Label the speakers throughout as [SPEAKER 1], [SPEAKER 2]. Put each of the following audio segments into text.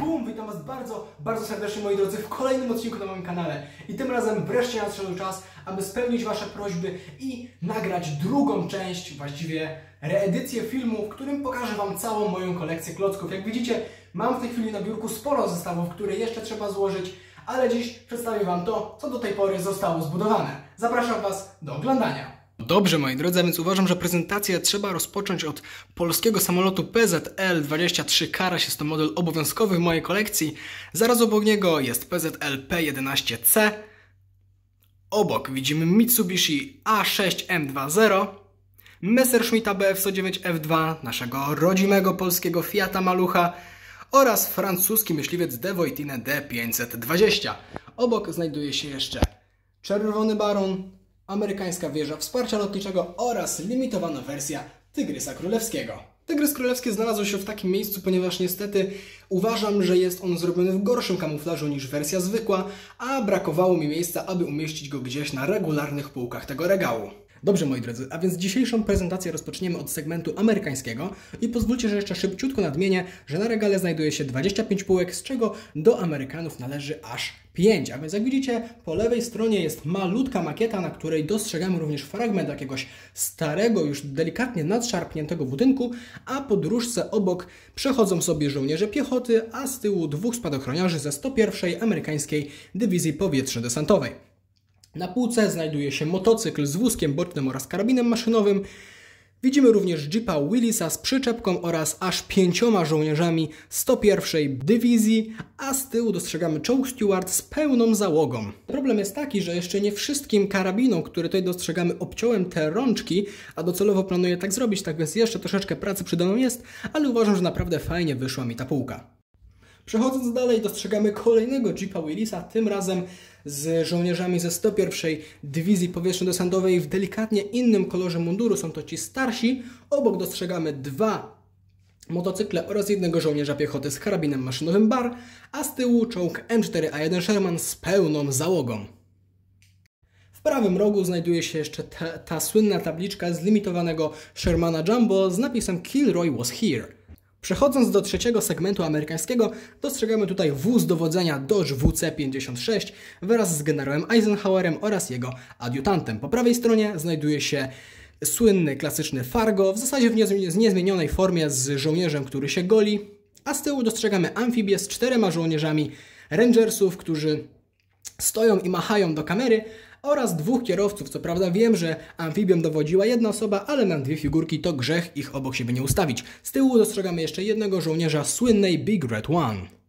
[SPEAKER 1] Boom! Witam Was bardzo serdecznie, moi drodzy, w kolejnym odcinku na moim kanale. I tym razem wreszcie nadszedł czas, aby spełnić Wasze prośby i nagrać drugą część, właściwie reedycję filmu, w którym pokażę Wam całą moją kolekcję klocków. Jak widzicie, mam w tej chwili na biurku sporo zestawów, które jeszcze trzeba złożyć, ale dziś przedstawię Wam to, co do tej pory zostało zbudowane. Zapraszam Was do oglądania. Dobrze, moi drodzy, więc uważam, że prezentację trzeba rozpocząć od polskiego samolotu PZL-23 Karaś. Jest to model obowiązkowy w mojej kolekcji. Zaraz obok niego jest PZL P11C. Obok widzimy Mitsubishi A6M20, Messerschmitta Bf 109 F2, naszego rodzimego polskiego Fiata Malucha oraz francuski myśliwiec De Voitine D520. Obok znajduje się jeszcze Czerwony Baron, amerykańska wieża wsparcia lotniczego oraz limitowana wersja Tygrysa Królewskiego. Tygrys Królewski znalazł się w takim miejscu, ponieważ niestety uważam, że jest on zrobiony w gorszym kamuflażu niż wersja zwykła, a brakowało mi miejsca, aby umieścić go gdzieś na regularnych półkach tego regału. Dobrze, moi drodzy, a więc dzisiejszą prezentację rozpoczniemy od segmentu amerykańskiego i pozwólcie, że jeszcze szybciutko nadmienię, że na regale znajduje się 25 półek, z czego do Amerykanów należy aż 5. A więc jak widzicie, po lewej stronie jest malutka makieta, na której dostrzegamy również fragment jakiegoś starego, już delikatnie nadszarpniętego budynku, a po dróżce obok przechodzą sobie żołnierze piechoty, a z tyłu dwóch spadochroniarzy ze 101. Amerykańskiej Dywizji Powietrzno-Desantowej. Na półce znajduje się motocykl z wózkiem bocznym oraz karabinem maszynowym. Widzimy również Jeepa Willisa z przyczepką oraz aż 5 żołnierzami 101. Dywizji, a z tyłu dostrzegamy czołg Stuart z pełną załogą. Problem jest taki, że jeszcze nie wszystkim karabinom, które tutaj dostrzegamy, obciąłem te rączki, a docelowo planuję tak zrobić, tak więc jeszcze troszeczkę pracy przede mną jest, ale uważam, że naprawdę fajnie wyszła mi ta półka. Przechodząc dalej, dostrzegamy kolejnego Jeepa Willisa, tym razem z żołnierzami ze 101. Dywizji Powietrzno-Desantowej w delikatnie innym kolorze munduru. Są to ci starsi. Obok dostrzegamy 2 motocykle oraz jednego żołnierza piechoty z karabinem maszynowym BAR, a z tyłu czołg M4A1 Sherman z pełną załogą. W prawym rogu znajduje się jeszcze ta słynna tabliczka z limitowanego Shermana Jumbo z napisem Kilroy was here. Przechodząc do trzeciego segmentu amerykańskiego, dostrzegamy tutaj wóz dowodzenia Dodge WC-56 wraz z generałem Eisenhowerem oraz jego adiutantem. Po prawej stronie znajduje się słynny, klasyczny Fargo, w zasadzie w niezmienionej formie z żołnierzem, który się goli, a z tyłu dostrzegamy amfibię z 4 żołnierzami Rangersów, którzy stoją i machają do kamery, oraz 2 kierowców. Co prawda wiem, że amfibią dowodziła jedna osoba, ale mam 2 figurki, to grzech ich obok siebie nie ustawić. Z tyłu dostrzegamy jeszcze jednego żołnierza słynnej Big Red One.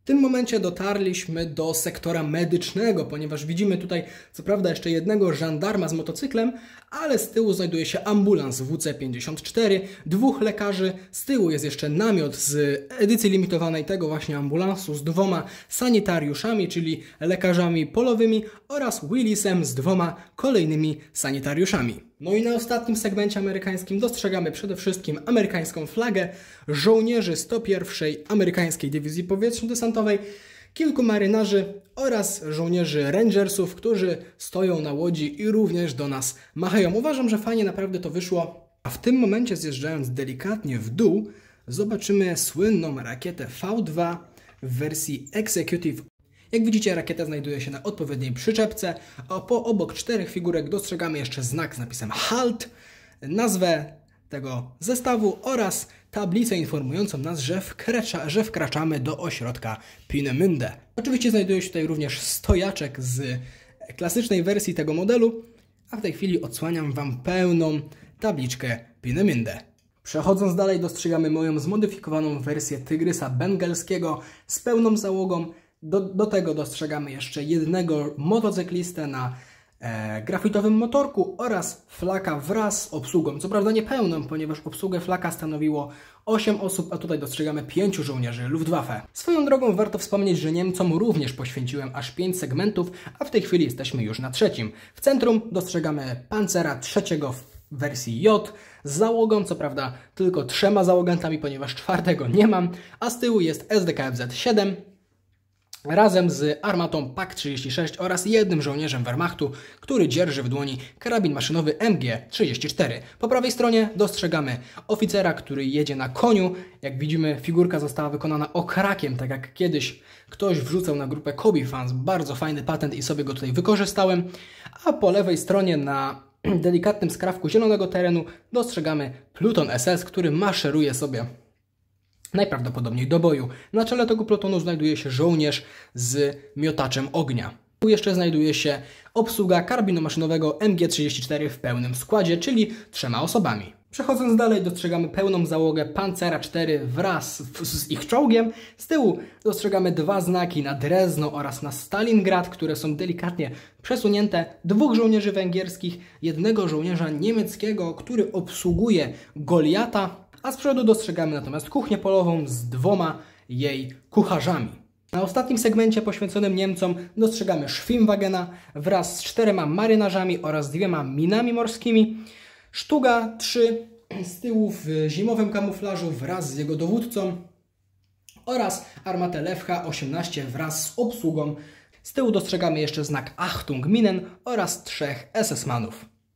[SPEAKER 1] W tym momencie dotarliśmy do sektora medycznego, ponieważ widzimy tutaj co prawda jeszcze jednego żandarma z motocyklem, ale z tyłu znajduje się ambulans WC-54, 2 lekarzy, z tyłu jest jeszcze namiot z edycji limitowanej tego właśnie ambulansu z 2 sanitariuszami, czyli lekarzami polowymi oraz Willisem z 2 kolejnymi sanitariuszami. No i na ostatnim segmencie amerykańskim dostrzegamy przede wszystkim amerykańską flagę, żołnierzy 101. Amerykańskiej Dywizji Powietrzno-Desantowej, kilku marynarzy oraz żołnierzy Rangersów, którzy stoją na łodzi i również do nas machają. Uważam, że fajnie naprawdę to wyszło. A w tym momencie, zjeżdżając delikatnie w dół, zobaczymy słynną rakietę V2 w wersji Executive. Jak widzicie, rakieta znajduje się na odpowiedniej przyczepce, a obok 4 figurek dostrzegamy jeszcze znak z napisem HALT, nazwę tego zestawu oraz tablicę informującą nas, że wkraczamy do ośrodka Peenemünde. Oczywiście znajduje się tutaj również stojaczek z klasycznej wersji tego modelu, a w tej chwili odsłaniam Wam pełną tabliczkę Peenemünde. Przechodząc dalej, dostrzegamy moją zmodyfikowaną wersję Tygrysa Bengalskiego z pełną załogą. Do tego dostrzegamy jeszcze jednego motocyklistę na grafitowym motorku oraz flaka wraz z obsługą. Co prawda niepełną, ponieważ obsługę flaka stanowiło 8 osób, a tutaj dostrzegamy 5 żołnierzy Luftwaffe. Swoją drogą warto wspomnieć, że Niemcom również poświęciłem aż 5 segmentów, a w tej chwili jesteśmy już na 3. W centrum dostrzegamy Pancera III w wersji J z załogą, co prawda tylko 3 załogantami, ponieważ 4 nie mam, a z tyłu jest SDKFZ 7. razem z armatą PaK-36 oraz jednym żołnierzem Wehrmachtu, który dzierży w dłoni karabin maszynowy MG-34. Po prawej stronie dostrzegamy oficera, który jedzie na koniu. Jak widzimy, figurka została wykonana okrakiem, tak jak kiedyś ktoś wrzucał na grupę Kobe Fans. Bardzo fajny patent i sobie go tutaj wykorzystałem. A po lewej stronie na delikatnym skrawku zielonego terenu dostrzegamy pluton SS, który maszeruje sobie najprawdopodobniej do boju. Na czele tego plutonu znajduje się żołnierz z miotaczem ognia. Tu jeszcze znajduje się obsługa karabinu maszynowego MG-34 w pełnym składzie, czyli 3 osobami. Przechodząc dalej dostrzegamy pełną załogę Pancera 4 wraz z ich czołgiem. Z tyłu dostrzegamy 2 znaki na Drezno oraz na Stalingrad, które są delikatnie przesunięte. 2 żołnierzy węgierskich, 1 żołnierza niemieckiego, który obsługuje Goliata, a z przodu dostrzegamy natomiast kuchnię polową z 2 jej kucharzami. Na ostatnim segmencie poświęconym Niemcom dostrzegamy Schwimmwagena wraz z 4 marynarzami oraz 2 minami morskimi. Sztuga 3 z tyłu w zimowym kamuflażu wraz z jego dowódcą oraz armatę Lewcha 18 wraz z obsługą. Z tyłu dostrzegamy jeszcze znak Achtung Minen oraz 3 SS-manów.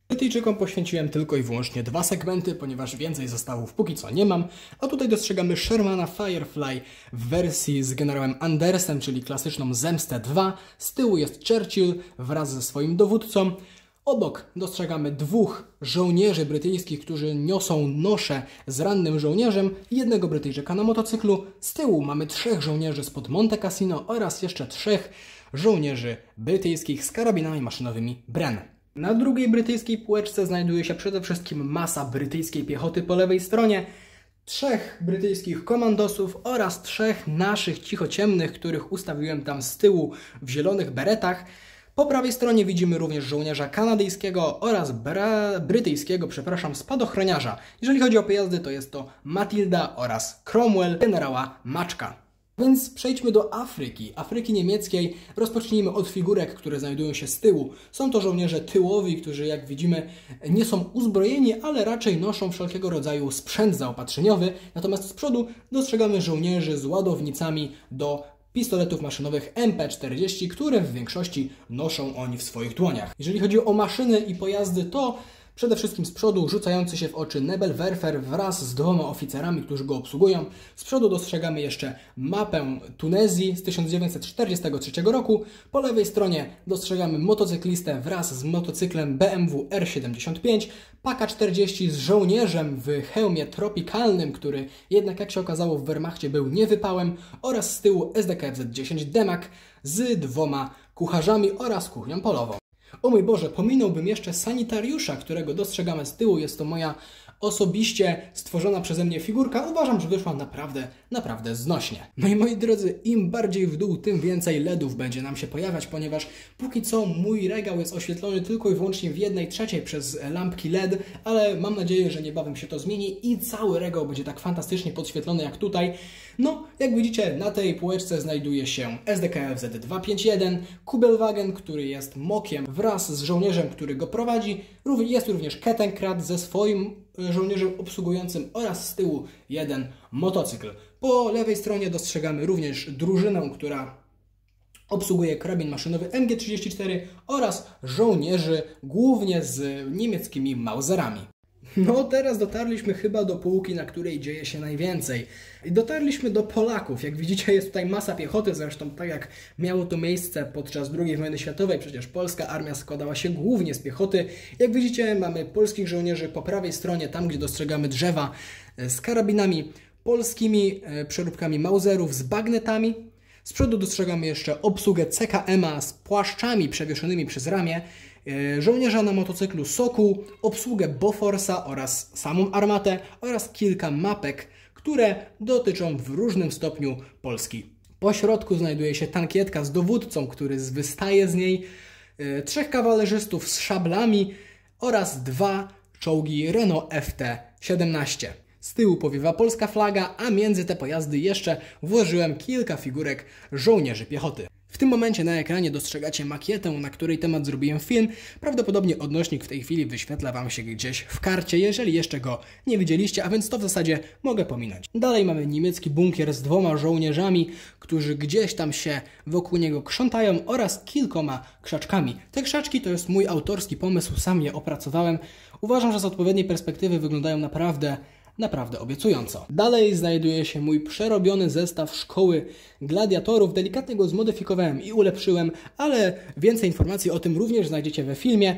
[SPEAKER 1] Brytyjczykom poświęciłem tylko i wyłącznie 2 segmenty, ponieważ więcej zestawów póki co nie mam. A tutaj dostrzegamy Shermana Firefly w wersji z generałem Andersem, czyli klasyczną Zemstę 2. Z tyłu jest Churchill wraz ze swoim dowódcą. Obok dostrzegamy 2 żołnierzy brytyjskich, którzy niosą noszę z rannym żołnierzem i 1 Brytyjczyka na motocyklu. Z tyłu mamy 3 żołnierzy spod Monte Cassino oraz jeszcze 3 żołnierzy brytyjskich z karabinami maszynowymi Bren. Na drugiej brytyjskiej półeczce znajduje się przede wszystkim masa brytyjskiej piechoty po lewej stronie, 3 brytyjskich komandosów oraz 3 naszych cichociemnych, których ustawiłem tam z tyłu w zielonych beretach. Po prawej stronie widzimy również żołnierza kanadyjskiego oraz brytyjskiego, spadochroniarza. Jeżeli chodzi o pojazdy, to jest to Matilda oraz Cromwell generała Maczka. Więc przejdźmy do Afryki niemieckiej. Rozpocznijmy od figurek, które znajdują się z tyłu. Są to żołnierze tyłowi, którzy jak widzimy nie są uzbrojeni, ale raczej noszą wszelkiego rodzaju sprzęt zaopatrzeniowy. Natomiast z przodu dostrzegamy żołnierzy z ładownicami do pistoletów maszynowych MP40, które w większości noszą oni w swoich dłoniach. Jeżeli chodzi o maszyny i pojazdy, to przede wszystkim z przodu rzucający się w oczy Nebelwerfer wraz z 2 oficerami, którzy go obsługują. Z przodu dostrzegamy jeszcze mapę Tunezji z 1943 roku. Po lewej stronie dostrzegamy motocyklistę wraz z motocyklem BMW R75, PaK-40 z żołnierzem w hełmie tropikalnym, który jednak jak się okazało w Wehrmachcie był niewypałem, oraz z tyłu SDKFZ-10 Demak z 2 kucharzami oraz kuchnią polową. O mój Boże, pominąłbym jeszcze sanitariusza, którego dostrzegamy z tyłu. Jest to moja osobiście stworzona przeze mnie figurka. Uważam, że wyszła naprawdę znośnie. No i moi drodzy, im bardziej w dół, tym więcej LEDów będzie nam się pojawiać, ponieważ póki co mój regał jest oświetlony tylko i wyłącznie w 1/3 przez lampki LED, ale mam nadzieję, że niebawem się to zmieni i cały regał będzie tak fantastycznie podświetlony jak tutaj. No, jak widzicie, na tej półeczce znajduje się SDKFZ-251, Kubelwagen, który jest mokiem wraz z żołnierzem, który go prowadzi. Jest również Kettenkrad ze swoim żołnierzem obsługującym oraz z tyłu 1 motocykl. Po lewej stronie dostrzegamy również drużynę, która obsługuje karabin maszynowy MG-34 oraz żołnierzy głównie z niemieckimi Mauserami. No teraz dotarliśmy chyba do półki, na której dzieje się najwięcej. I dotarliśmy do Polaków. Jak widzicie, jest tutaj masa piechoty, zresztą tak jak miało to miejsce podczas II wojny światowej, przecież polska armia składała się głównie z piechoty. Jak widzicie, mamy polskich żołnierzy po prawej stronie, tam gdzie dostrzegamy drzewa, z karabinami polskimi, przeróbkami Mauserów, z bagnetami. Z przodu dostrzegamy jeszcze obsługę CKM-a z płaszczami przewieszonymi przez ramię, żołnierza na motocyklu Sokół, obsługę Boforsa oraz samą armatę oraz kilka mapek, które dotyczą w różnym stopniu Polski. Po środku znajduje się tankietka z dowódcą, który wystaje z niej, 3 kawalerzystów z szablami oraz 2 czołgi Renault FT-17. Z tyłu powiewa polska flaga, a między te pojazdy jeszcze włożyłem kilka figurek żołnierzy piechoty. W tym momencie na ekranie dostrzegacie makietę, na której temat zrobiłem film. Prawdopodobnie odnośnik w tej chwili wyświetla Wam się gdzieś w karcie, jeżeli jeszcze go nie widzieliście, a więc to w zasadzie mogę pominąć. Dalej mamy niemiecki bunkier z 2 żołnierzami, którzy gdzieś tam się wokół niego krzątają oraz kilkoma krzaczkami. Te krzaczki to jest mój autorski pomysł, sam je opracowałem. Uważam, że z odpowiedniej perspektywy wyglądają naprawdę obiecująco. Dalej znajduje się mój przerobiony zestaw szkoły gladiatorów. Delikatnie go zmodyfikowałem i ulepszyłem, ale więcej informacji o tym również znajdziecie we filmie,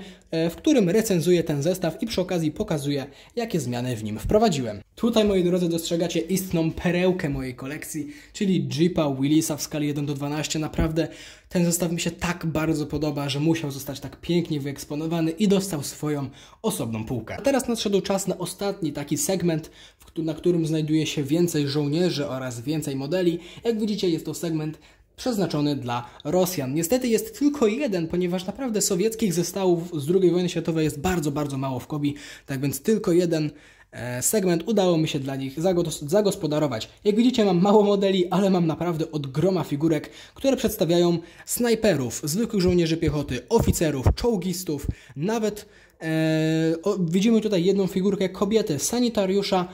[SPEAKER 1] w którym recenzuję ten zestaw i przy okazji pokazuję, jakie zmiany w nim wprowadziłem. Tutaj, moi drodzy, dostrzegacie istną perełkę mojej kolekcji, czyli Jeepa Willisa w skali 1:12. Naprawdę ten zestaw mi się tak bardzo podoba, że musiał zostać tak pięknie wyeksponowany i dostał swoją osobną półkę. A teraz nadszedł czas na ostatni taki segment, na którym znajduje się więcej żołnierzy oraz więcej modeli. Jak widzicie, jest to segment przeznaczony dla Rosjan. Niestety jest tylko jeden, ponieważ naprawdę sowieckich zestawów z II wojny światowej jest bardzo mało w Kobi, tak więc tylko jeden segment udało mi się dla nich zagospodarować. Jak widzicie, mam mało modeli, ale mam naprawdę od groma figurek, które przedstawiają snajperów, zwykłych żołnierzy piechoty, oficerów, czołgistów, nawet widzimy tutaj jedną figurkę kobiety, sanitariusza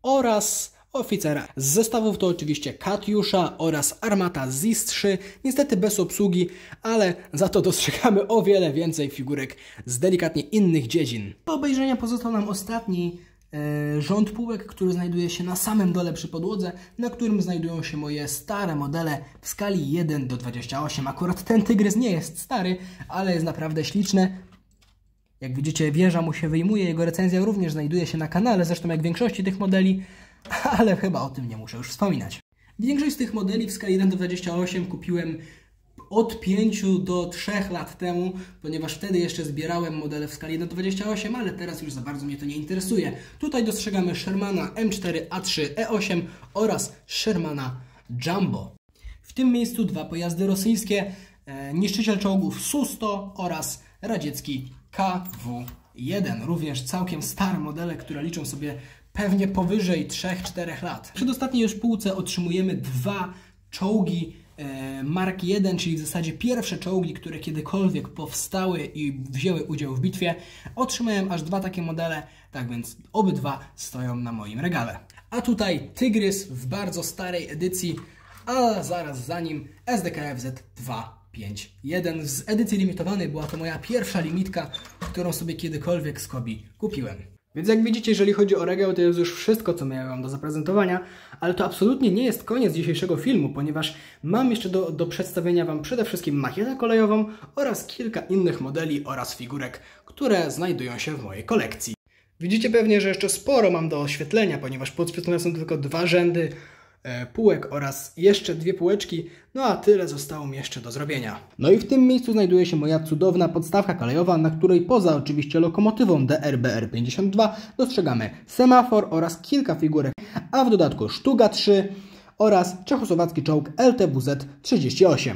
[SPEAKER 1] oraz oficera. Z zestawów to oczywiście Katiusza oraz armata ZIS-3, niestety bez obsługi, ale za to dostrzegamy o wiele więcej figurek z delikatnie innych dziedzin. Do obejrzenia pozostał nam ostatni rząd półek, który znajduje się na samym dole przy podłodze, na którym znajdują się moje stare modele w skali 1:28. Akurat ten tygrys nie jest stary, ale jest naprawdę śliczny. Jak widzicie, wieża mu się wyjmuje, jego recenzja również znajduje się na kanale, zresztą jak większości tych modeli, ale chyba o tym nie muszę już wspominać. Większość z tych modeli w skali 1:28 kupiłem od 5 do 3 lat temu, ponieważ wtedy jeszcze zbierałem modele w skali 1:28, ale teraz już za bardzo mnie to nie interesuje. Tutaj dostrzegamy Shermana M4A3 E8 oraz Shermana Jumbo. W tym miejscu 2 pojazdy rosyjskie, niszczyciel czołgów Su-100 oraz radziecki KW-1. Również całkiem stare modele, które liczą sobie pewnie powyżej 3-4 lat. W przedostatniej już półce otrzymujemy 2 czołgi Mark I, czyli w zasadzie pierwsze czołgi, które kiedykolwiek powstały i wzięły udział w bitwie. Otrzymałem aż 2 takie modele, tak więc obydwa stoją na moim regale. A tutaj Tygrys w bardzo starej edycji, a zaraz za nim SDKFZ 251 z edycji limitowanej. Była to moja pierwsza limitka, którą sobie kiedykolwiek z Kobi kupiłem. Więc jak widzicie, jeżeli chodzi o regał, to jest już wszystko, co miałem Wam do zaprezentowania, ale to absolutnie nie jest koniec dzisiejszego filmu, ponieważ mam jeszcze do przedstawienia Wam przede wszystkim makietę kolejową oraz kilka innych modeli oraz figurek, które znajdują się w mojej kolekcji. Widzicie pewnie, że jeszcze sporo mam do oświetlenia, ponieważ podświetlone są tylko 2 rzędy półek oraz jeszcze 2 półeczki, no a tyle zostało mi jeszcze do zrobienia. No i w tym miejscu znajduje się moja cudowna podstawka kolejowa, na której poza oczywiście lokomotywą DRBR-52 dostrzegamy semafor oraz kilka figurek, a w dodatku Sztuga 3 oraz czechosłowacki czołg LTWZ-38.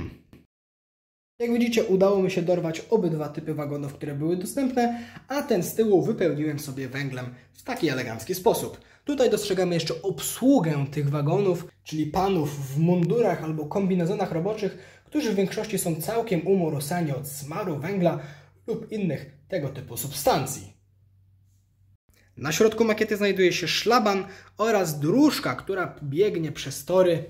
[SPEAKER 1] Jak widzicie, udało mi się dorwać obydwa typy wagonów, które były dostępne, a ten z tyłu wypełniłem sobie węglem w taki elegancki sposób. Tutaj dostrzegamy jeszcze obsługę tych wagonów, czyli panów w mundurach albo kombinezonach roboczych, którzy w większości są całkiem umorusani od smaru węgla lub innych tego typu substancji. Na środku makiety znajduje się szlaban oraz dróżka, która biegnie przez tory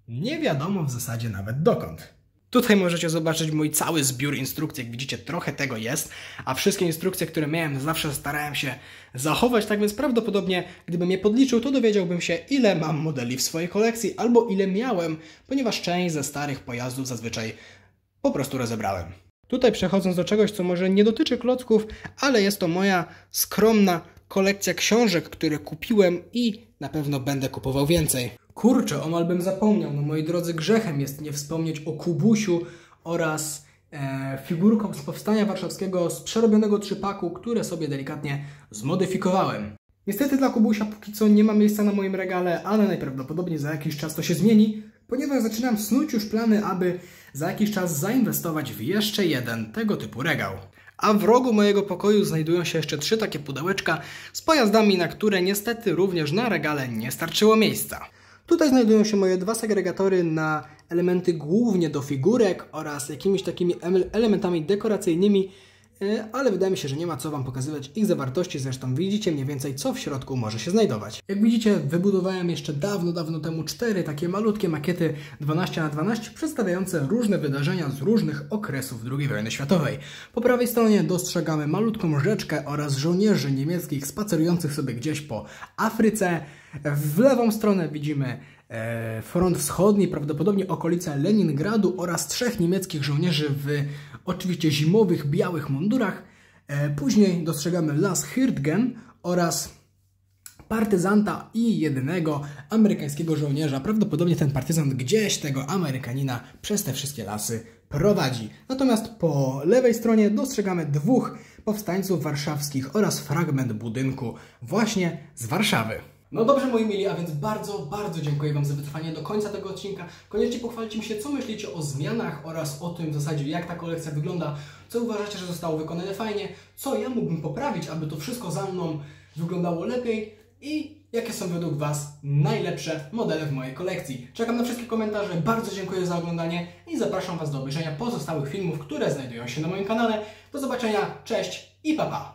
[SPEAKER 1] nie wiadomo w zasadzie nawet dokąd. Tutaj możecie zobaczyć mój cały zbiór instrukcji. Jak widzicie, trochę tego jest, a wszystkie instrukcje, które miałem, zawsze starałem się zachować, tak więc prawdopodobnie, gdybym je podliczył, to dowiedziałbym się, ile mam modeli w swojej kolekcji, albo ile miałem, ponieważ część ze starych pojazdów zazwyczaj po prostu rozebrałem. Tutaj przechodząc do czegoś, co może nie dotyczy klocków, ale jest to moja skromna kolekcja książek, które kupiłem i na pewno będę kupował więcej. Kurczę, omal bym zapomniał, no moi drodzy, grzechem jest nie wspomnieć o Kubusiu oraz figurkom z Powstania Warszawskiego z przerobionego 3-paku, które sobie delikatnie zmodyfikowałem. Niestety dla Kubusia póki co nie ma miejsca na moim regale, ale najprawdopodobniej za jakiś czas to się zmieni, ponieważ zaczynam snuć już plany, aby za jakiś czas zainwestować w jeszcze jeden tego typu regał. A w rogu mojego pokoju znajdują się jeszcze 3 takie pudełeczka z pojazdami, na które niestety również na regale nie starczyło miejsca. Tutaj znajdują się moje dwa segregatory na elementy głównie do figurek oraz jakimiś takimi elementami dekoracyjnymi, ale wydaje mi się, że nie ma co Wam pokazywać ich zawartości, zresztą widzicie mniej więcej, co w środku może się znajdować. Jak widzicie, wybudowałem jeszcze dawno temu 4 takie malutkie makiety 12×12 przedstawiające różne wydarzenia z różnych okresów II wojny światowej. Po prawej stronie dostrzegamy malutką rzeczkę oraz żołnierzy niemieckich spacerujących sobie gdzieś po Afryce. W lewą stronę widzimy front wschodni, prawdopodobnie okolice Leningradu oraz 3 niemieckich żołnierzy w oczywiście zimowych, białych mundurach. Później dostrzegamy Las Hürtgen oraz partyzanta i jedynego amerykańskiego żołnierza. Prawdopodobnie ten partyzant gdzieś tego Amerykanina przez te wszystkie lasy prowadzi. Natomiast po lewej stronie dostrzegamy 2 powstańców warszawskich oraz fragment budynku właśnie z Warszawy. No dobrze, moi mili, a więc bardzo dziękuję Wam za wytrwanie do końca tego odcinka. Koniecznie pochwalcie mi się, co myślicie o zmianach oraz o tym w zasadzie, jak ta kolekcja wygląda, co uważacie, że zostało wykonane fajnie, co ja mógłbym poprawić, aby to wszystko za mną wyglądało lepiej i jakie są według Was najlepsze modele w mojej kolekcji. Czekam na wszystkie komentarze, bardzo dziękuję za oglądanie i zapraszam Was do obejrzenia pozostałych filmów, które znajdują się na moim kanale. Do zobaczenia, cześć i pa pa!